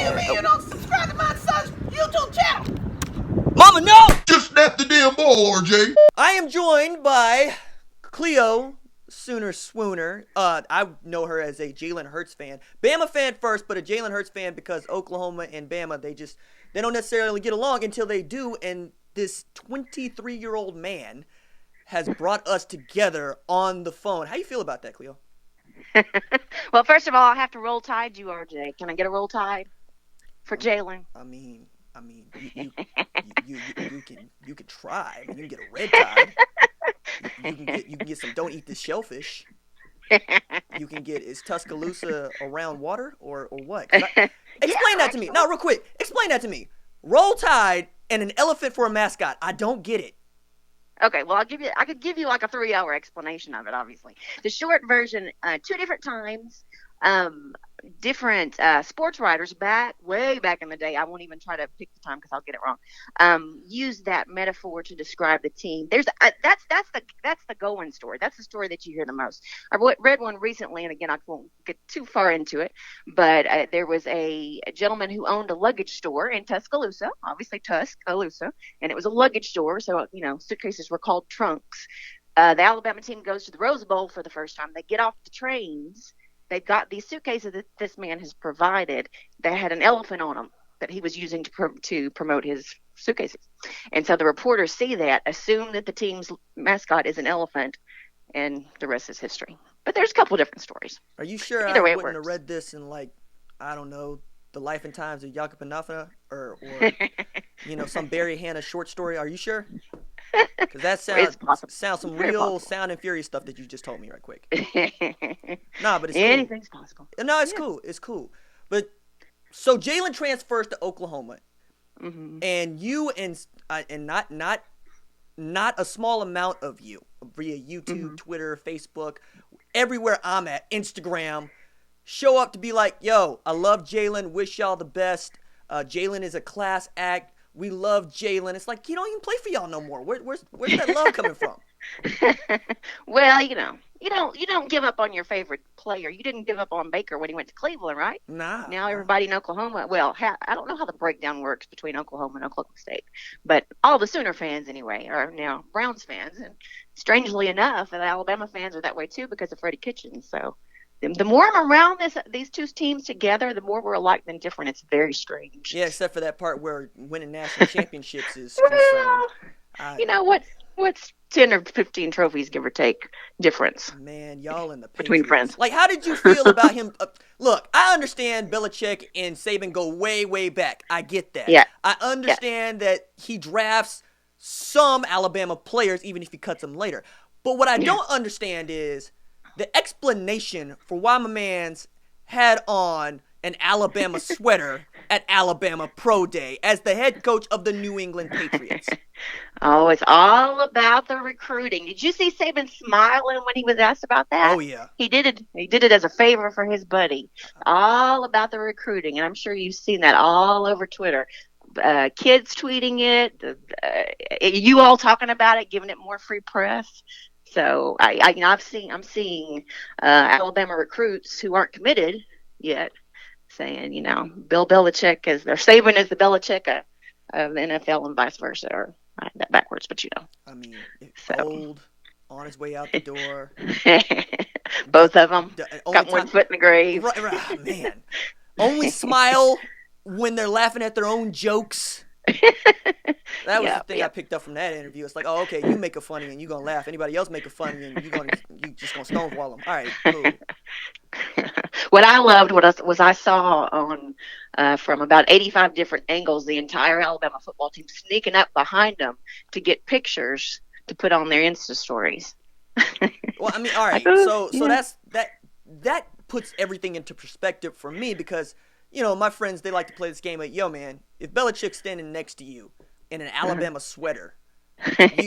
you mean you don't subscribe to my son's YouTube channel? Mama, no! Just snap the damn ball, RJ. I am joined by Clio the Sooner Swooner. I know her as a Jalen Hurts fan. Bama fan first, but a Jalen Hurts fan because Oklahoma and Bama, they don't necessarily get along until they do, and this 23-year-old man has brought us together on the phone. How you feel about that, Clio? Well, first of all, I have to roll tide you, RJ. Can I get a roll tide for Jalen? I mean, you can try. You can get a red tide. You can get some. Don't eat this shellfish. You can get, is Tuscaloosa around water or what? Explain that to me. No, real quick. Explain that to me. Roll tide and an elephant for a mascot. I don't get it. Okay, well, I could give you like a 3-hour explanation of it, obviously. The short version, 2 different times, different sports writers way back in the day, I won't even try to pick the time because I'll get it wrong, use that metaphor to describe the team. There's that's the going story. That's the story that you hear the most. I read one recently, and again, I won't get too far into it, but there was a gentleman who owned a luggage store in Tuscaloosa, obviously Tuscaloosa, and it was a luggage store, so, suitcases were called trunks. The Alabama team goes to the Rose Bowl for the first time. They get off the trains. They've got these suitcases that this man has provided that had an elephant on them that he was using to promote his suitcases. And so the reporters see that, assume that the team's mascot is an elephant, and the rest is history. But there's a couple different stories. Are you sure I wouldn't have read this in, I don't know, The Life and Times of Jacob Panafna or some Barry Hannah short story? Are you sure? Because that sounds some real Sound and Fury stuff that you just told me right quick. Nah, but it's anything's possible. No, it's cool. It's cool. But so Jalen transfers to Oklahoma, and you and not a small amount of you via YouTube, Twitter, Facebook, everywhere I'm at, Instagram, show up to be like, yo, I love Jalen. Wish y'all the best. Jalen is a class act. We love Jalen. It's like, he don't even play for y'all no more. Where's that love coming from? Well, you don't give up on your favorite player. You didn't give up on Baker when he went to Cleveland, right? Nah. Now everybody in Oklahoma, well, I don't know how the breakdown works between Oklahoma and Oklahoma State, but all the Sooner fans anyway are now Browns fans. And strangely enough, the Alabama fans are that way too because of Freddie Kitchens. So the more I'm around these two teams together, the more we're alike than different. It's very strange. Yeah, except for that part where winning national championships is well, concerned. What's 10 or 15 trophies, give or take, difference? Man, y'all in the Patriots. Between friends. Like, how did you feel about him? Look, I understand Belichick and Saban go way, way back. I get that. Yeah. I understand that he drafts some Alabama players, even if he cuts them later. But what I don't understand is the explanation for why my man's had on an Alabama sweater at Alabama Pro Day as the head coach of the New England Patriots. Oh, it's all about the recruiting. Did you see Saban smiling when he was asked about that? Oh, yeah. He did it as a favor for his buddy. All about the recruiting, and I'm sure you've seen that all over Twitter. Kids tweeting it, you all talking about it, giving it more free press. So I'm seeing Alabama recruits who aren't committed yet saying, Bill Belichick Saban is the Belichick of the NFL and vice versa, or that backwards, but I mean, old, on his way out the door. Both of them got one foot in the grave. Right, man. Only smile when they're laughing at their own jokes. That was the thing I picked up from that interview. It's like, oh, okay, you make a funny and you're going to laugh. Anybody else make a funny and you just going to stonewall them. All right, cool. What I loved was I saw on from about 85 different angles the entire Alabama football team sneaking up behind them to get pictures to put on their Insta stories. Well, I mean, all right. So that puts everything into perspective for me because, my friends, they like to play this game of, yo, man, if Belichick's standing next to you in an Alabama sweater,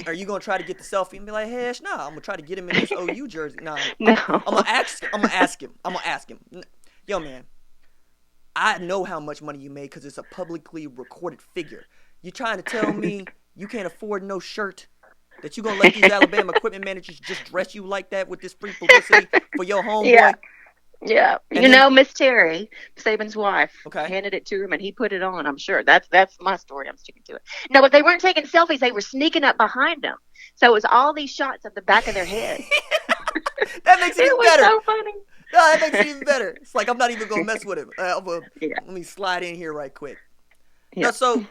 are you going to try to get the selfie and be like, hey, no, I'm going to try to get him in this OU jersey? No. I'm going to ask him. Yo, man, I know how much money you made because it's a publicly recorded figure. You trying to tell me you can't afford no shirt? That you going to let these Alabama equipment managers just dress you like that with this free publicity for your homeboy? Yeah, Miss Terry, Saban's wife, Okay. handed it to him, and he put it on. I'm sure that's my story. I'm sticking to it. No, but they weren't taking selfies; they were sneaking up behind them. So it was all these shots of the back of their head. That makes it even better. It was so funny. No, that makes it even better. It's like I'm not even gonna mess with him. Yeah. Let me slide in here right quick. Yeah. Now, so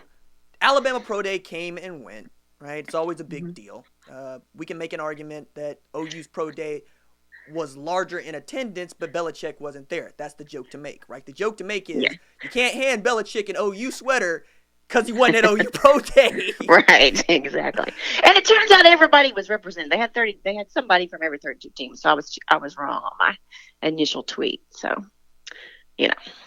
Alabama Pro Day came and went. Right, it's always a big deal. We can make an argument that OU's Pro Day was larger in attendance, but Belichick wasn't there. That's the joke to make, right? The joke to make is you can't hand Belichick an OU sweater because he wasn't at OU Pro Day. Right, exactly. And it turns out everybody was represented. They had somebody from every 32 team. So I was wrong on my initial tweet. So,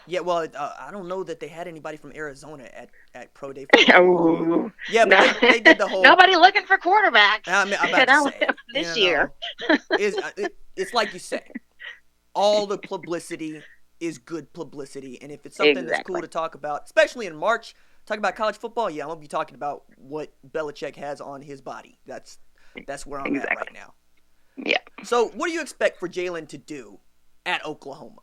Yeah, well, I don't know that they had anybody from Arizona at Pro Day. Oh, yeah, but they did the whole. Nobody looking for quarterbacks. I'm about to say this year. It's like you say, all the publicity is good publicity, and if it's something that's cool to talk about, especially in March, talk about college football. Yeah, I'm gonna be talking about what Belichick has on his body. That's where I'm at right now. Yeah. So, what do you expect for Jalen to do at Oklahoma?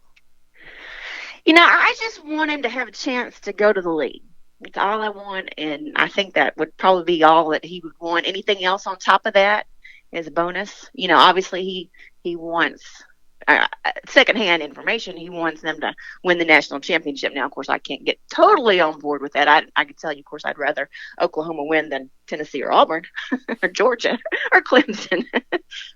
I just want him to have a chance to go to the league. It's all I want, and I think that would probably be all that he would want. Anything else on top of that is a bonus. Obviously he wants secondhand information. He wants them to win the national championship. Now, of course, I can't get totally on board with that. I could tell you, of course, I'd rather Oklahoma win than Tennessee or Auburn or Georgia or Clemson.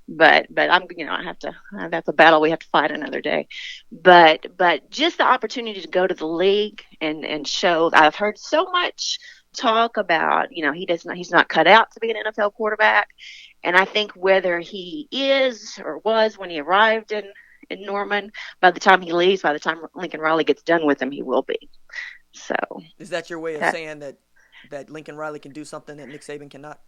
but I have to. That's a battle we have to fight another day. But just the opportunity to go to the league and show. I've heard so much talk about he's not cut out to be an NFL quarterback. And I think whether he is or was when he arrived in Norman, by the time he leaves, by the time Lincoln Riley gets done with him, he will be. So is that your way of saying that Lincoln Riley can do something that Nick Saban cannot?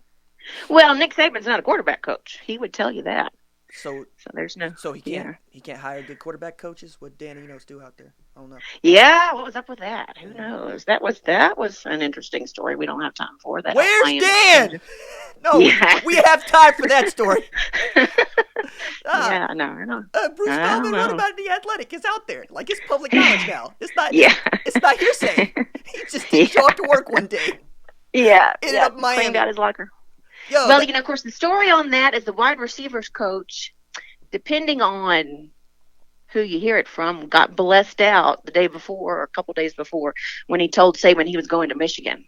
Well, Nick Saban's not a quarterback coach. He would tell you that. So there's no. So he can't hire good quarterback coaches. What Dan Enos do out there? I don't know. Yeah, what was up with that? Who knows? That was an interesting story. We don't have time for that. Where's Dan? No, we have time for that story. Yeah, no, I know. Bruce Feldman wrote about it in The Athletic. It's out there. Like, it's public knowledge now. It's not. Yeah. It's not hearsay. He just didn't show up to work one day. Yeah. Ended up Miami. Cleaned out his locker. Well, of course, the story on that is the wide receivers coach, depending on who you hear it from, got blessed out the day before or a couple days before when he told Saban he was going to Michigan.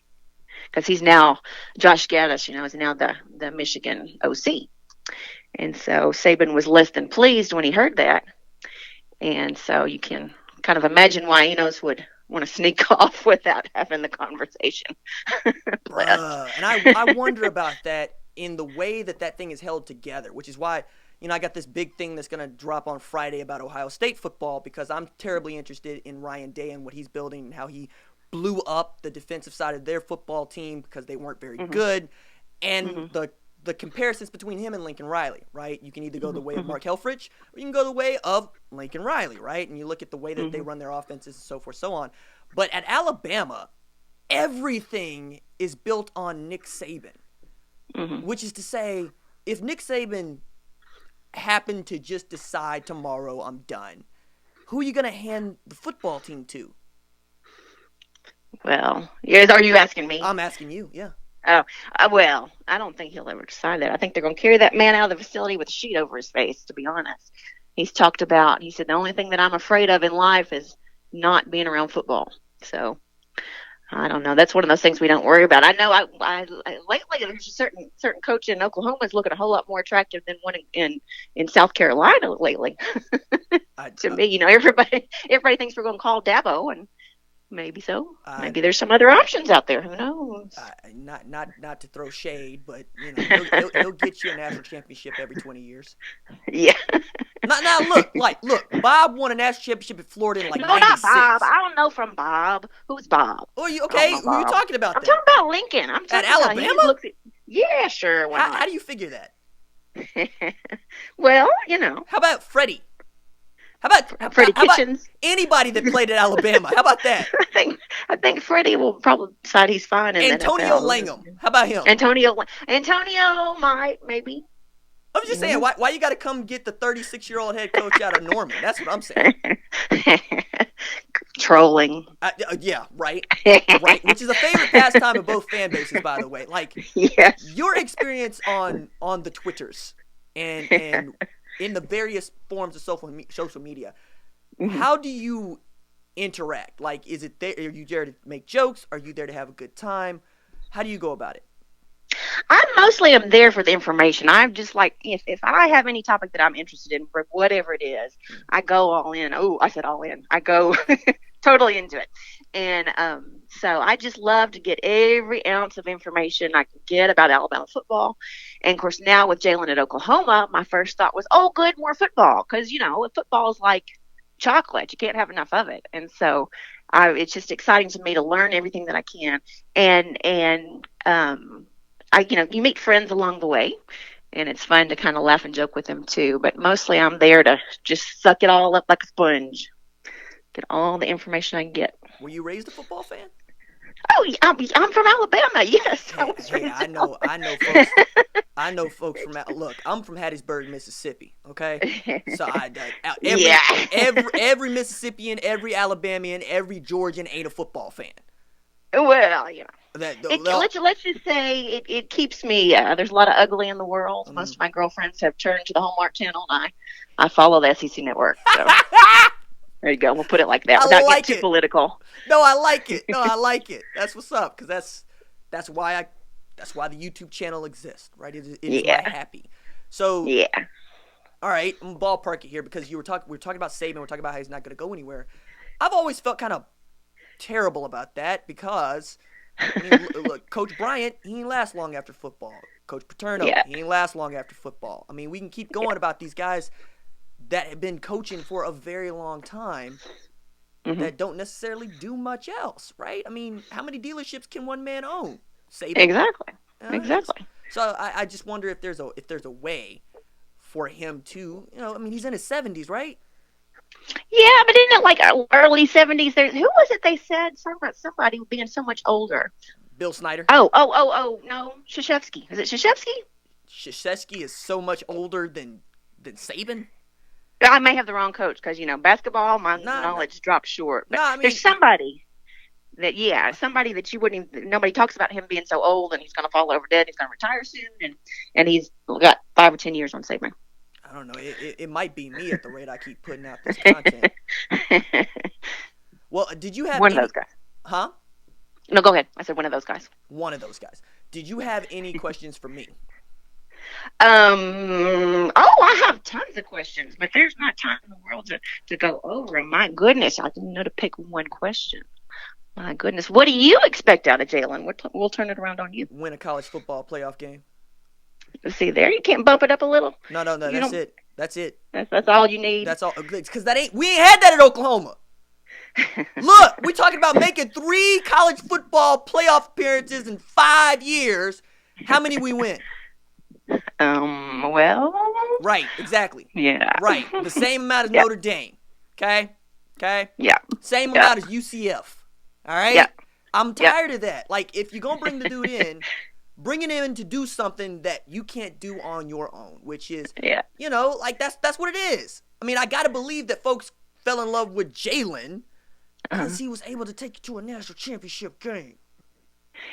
Because he's now, Josh Gaddis, is now the Michigan OC. And so Saban was less than pleased when he heard that. And so you can kind of imagine why Enos would want to sneak off without having the conversation. And I wonder about that in the way that thing is held together, which is why, I got this big thing that's going to drop on Friday about Ohio State football, because I'm terribly interested in Ryan Day and what he's building and how he blew up the defensive side of their football team because they weren't very good. And the comparisons between him and Lincoln Riley, right? You can either go the way of Mark Helfrich or you can go the way of Lincoln Riley, right? And you look at the way that they run their offenses and so forth, so on. But at Alabama, everything is built on Nick Saban, which is to say, if Nick Saban happened to just decide tomorrow, I'm done, who are you going to hand the football team to? Well, are you asking me? I'm asking you, yeah. Oh, well, I don't think he'll ever decide that. I think they're going to carry that man out of the facility with a sheet over his face, to be honest. He said, the only thing that I'm afraid of in life is not being around football. So, I don't know. That's one of those things we don't worry about. I know I lately there's a certain coach in Oklahoma is looking a whole lot more attractive than one in South Carolina lately. To me, everybody thinks we're going to call Dabo, and maybe so. Maybe there's some other options out there. Who knows? Not to throw shade, but he'll get you a national championship every 20 years. Yeah. Now look. Bob won a national championship at Florida in 96. No, not Bob. I don't know from Bob. Who's Bob? Oh, you okay? Who are you talking about? I'm talking about Lincoln. I'm talking about Alabama. Yeah, sure. How do you figure that? Well, How about Freddie? How about Freddie Kitchens? Anybody that played at Alabama? How about that? I think Freddie will probably decide he's fine in Antonio the NFL. Langham. How about him? Antonio might, maybe. I'm just saying, why you got to come get the 36-year-old head coach out of Norman? That's what I'm saying. Trolling. Yeah, right. Right, which is a favorite pastime of both fan bases, by the way. Like, yes. Your experience on the Twitters and in the various forms of social media, how do you interact? Like, is it there? Are you there to make jokes? Are you there to have a good time? How do you go about it? I mostly am there for the information. I'm just like, if I have any topic that I'm interested in, whatever it is, I go all in. Oh, I said all in. I go totally into it. And so I just love to get every ounce of information I can get about Alabama football. And, of course, now with Jalen at Oklahoma, my first thought was, oh, good, more football. Because, football is like chocolate. You can't have enough of it. And so it's just exciting to me to learn everything that I can. And you meet friends along the way, and it's fun to kind of laugh and joke with them too. But mostly I'm there to just suck it all up like a sponge, get all the information I can get. Were you raised a football fan? Oh, I'm from Alabama. Yes, I know folks. I know folks from. Look, I'm from Hattiesburg, Mississippi. Okay, so every Mississippian, every Alabamian, every Georgian ain't a football fan. Well, let's just say it keeps me. There's a lot of ugly in the world. Mm-hmm. Most of my girlfriends have turned to the Hallmark Channel, and I follow the SEC network. So there you go. We'll put it like that without getting too political. No, I like it. That's what's up, because that's why the YouTube channel exists, right? It is why I'm happy. So yeah. All right, I'm gonna ballpark it here because we were talking about Saban. We're talking about how he's not going to go anywhere. I've always felt kind of terrible about that because, look, Coach Bryant, he ain't last long after football. Coach Paterno, he ain't last long after football. I mean, we can keep going about these guys that have been coaching for a very long time that don't necessarily do much else, right? I mean, how many dealerships can one man own? Saban. Exactly. So I just wonder if there's a way for him to, he's in his 70s, right? Yeah, but isn't it like early 70s? Who was it they said? Somebody being so much older. Bill Snyder. Oh, no. Krzyzewski. Is it Krzyzewski? Krzyzewski is so much older than Saban? I may have the wrong coach because, basketball, my knowledge dropped short. But there's somebody that you wouldn't even, nobody talks about him being so old and he's going to fall over dead. He's going to retire soon. And he's got 5 or 10 years on Saban. I don't know. It might be me at the rate I keep putting out this content. Well, did you have one of those guys? Huh? No, go ahead. I said one of those guys. One of those guys. Did you have any questions for me? I have tons of questions, but there's not time in the world to go over them. My goodness, I didn't know to pick one question. My goodness, what do you expect out of Jalen? We'll turn it around on you. Win a college football playoff game. See there, you can't bump it up a little. No, that's it. That's it. That's all you need. That's all. Because we ain't had that at Oklahoma. Look, we talking about making 3 college football playoff appearances in 5 years. How many we win? Well. Right, exactly. Yeah. Right, the same amount as Notre Dame. Okay. Yeah. Same amount as UCF. All right. Yeah. I'm tired of that. Like, if you're gonna bring the dude in. Bringing him in to do something that you can't do on your own, which is, that's what it is. I mean, I got to believe that folks fell in love with Jalen because he was able to take you to a national championship game.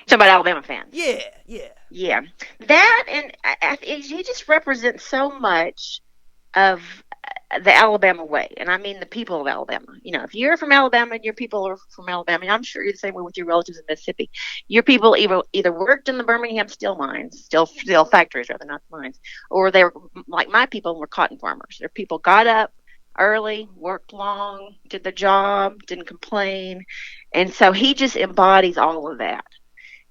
Talking about Alabama fans. Yeah. That, and he just represents so much of the Alabama way. And I mean the people of Alabama. If you're from Alabama and your people are from Alabama, and I'm sure you're the same way with your relatives in Mississippi, your people either worked in the Birmingham steel mines, steel factories rather, not mines, or they were, like my people, were cotton farmers. Their people got up early, worked long, did the job, didn't complain. And so he just embodies all of that.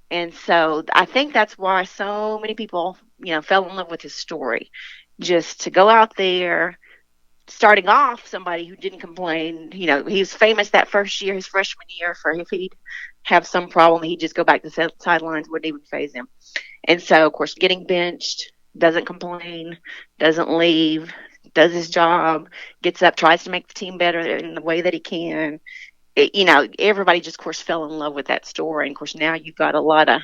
And so I think that's why so many people, fell in love with his story. Just to go out there, starting off somebody who didn't complain. He was famous that first year, his freshman year, for if he'd have some problem, he'd just go back to the sidelines, wouldn't even faze him. And so, of course, getting benched, doesn't complain, doesn't leave, does his job, gets up, tries to make the team better in the way that he can. Everybody just, of course, fell in love with that story. And, of course, now you've got a lot of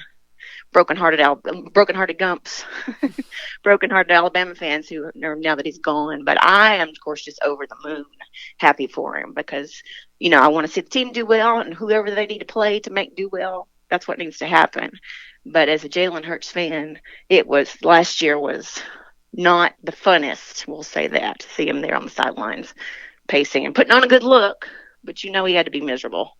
broken-hearted Gumps, broken-hearted Alabama fans who are, now that he's gone. But I am, of course, just over the moon happy for him because, I want to see the team do well, and whoever they need to play to make do well, that's what needs to happen. But as a Jalen Hurts fan, last year was not the funnest, we'll say that, see him there on the sidelines pacing and putting on a good look, but he had to be miserable.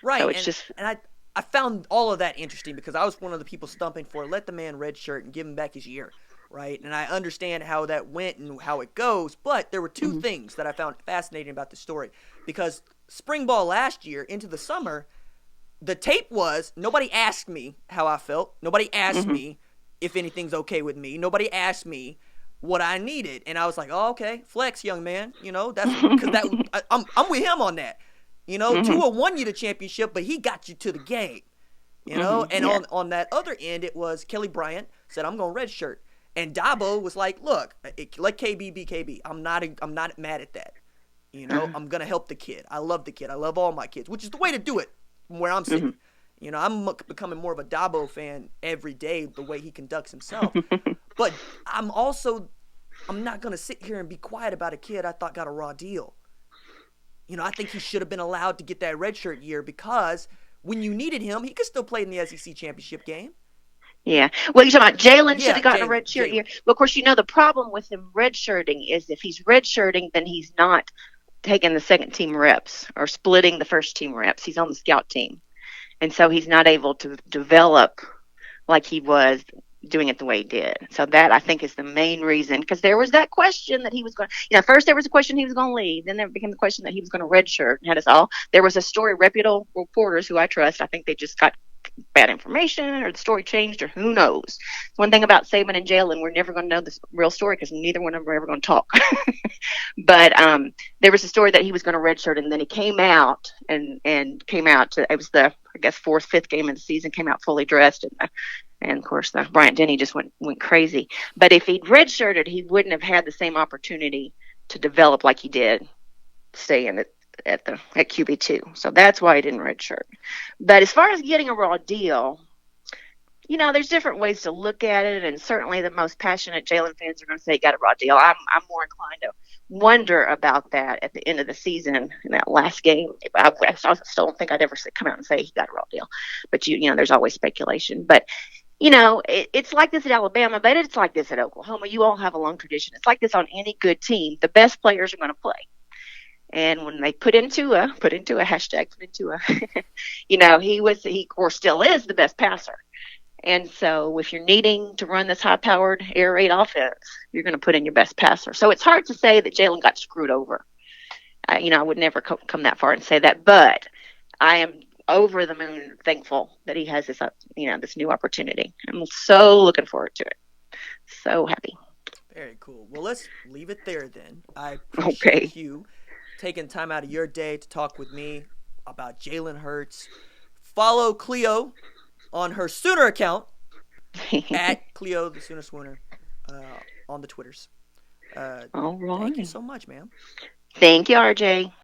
Right, so it's and I found all of that interesting because I was one of the people stumping for let the man redshirt and give him back his year, right? And I understand how that went and how it goes, but there were two things that I found fascinating about the story because spring ball last year into the summer, the tape was nobody asked me how I felt. Nobody asked me if anything's okay with me. Nobody asked me what I needed, and I was like, "Oh, okay, flex, young man." That's because I'm with him on that. Tua won you the championship, but he got you to the game. And on that other end, it was Kelly Bryant said, "I'm going redshirt," and Dabo was like, "Look, let KB be KB. I'm not mad at that. I'm gonna help the kid. I love the kid. I love all my kids, which is the way to do it from where I'm sitting." I'm becoming more of a Dabo fan every day, the way he conducts himself. But I'm not going to sit here and be quiet about a kid I thought got a raw deal. I think he should have been allowed to get that redshirt year because when you needed him, he could still play in the SEC championship game. Yeah. Well, you're talking about Jalen should have gotten a redshirt year. Well, of course, the problem with him redshirting is if he's redshirting, then he's not taking the second team reps or splitting the first team reps. He's on the scout team. And so he's not able to develop like he was doing it the way he did. So that, I think, is the main reason. Because there was that question that he was going to, first there was a question he was going to leave. Then there became the question that he was going to redshirt. And had us all. There was a story, reputable reporters who I trust, I think they just got bad information or the story changed or who knows. One thing about Saban and Jalen, we're never going to know the real story because neither one of them are ever going to talk. But there was a story that he was going to redshirt, and then he came out and came out to, it was the, I guess, fourth, fifth game of the season, came out fully dressed, and of course the Bryant Denny just went crazy. But if he'd redshirted, he wouldn't have had the same opportunity to develop like he did staying at QB2. So that's why he didn't redshirt. But as far as getting a raw deal, there's different ways to look at it, and certainly the most passionate Jalen fans are going to say he got a raw deal. I'm more inclined to wonder about that at the end of the season in that last game. I still don't think I'd ever come out and say he got a raw deal. But there's always speculation. But it's like this at Alabama, but it's like this at Oklahoma. You all have a long tradition. It's like this on any good team. The best players are going to play. And when they put into a he of course still is the best passer. And so if you're needing to run this high-powered air raid offense, you're going to put in your best passer. So it's hard to say that Jalen got screwed over. I would never come that far and say that, but I am over the moon thankful that he has this, this new opportunity. I'm so looking forward to it. So happy. Very cool. Well, let's leave it there then. I appreciate you taking time out of your day to talk with me about Jalen Hurts. Follow Clio on her Sooner account at Clio the Sooner Swooner on the Twitters. All right. Thank you so much, ma'am. Thank you, RJ.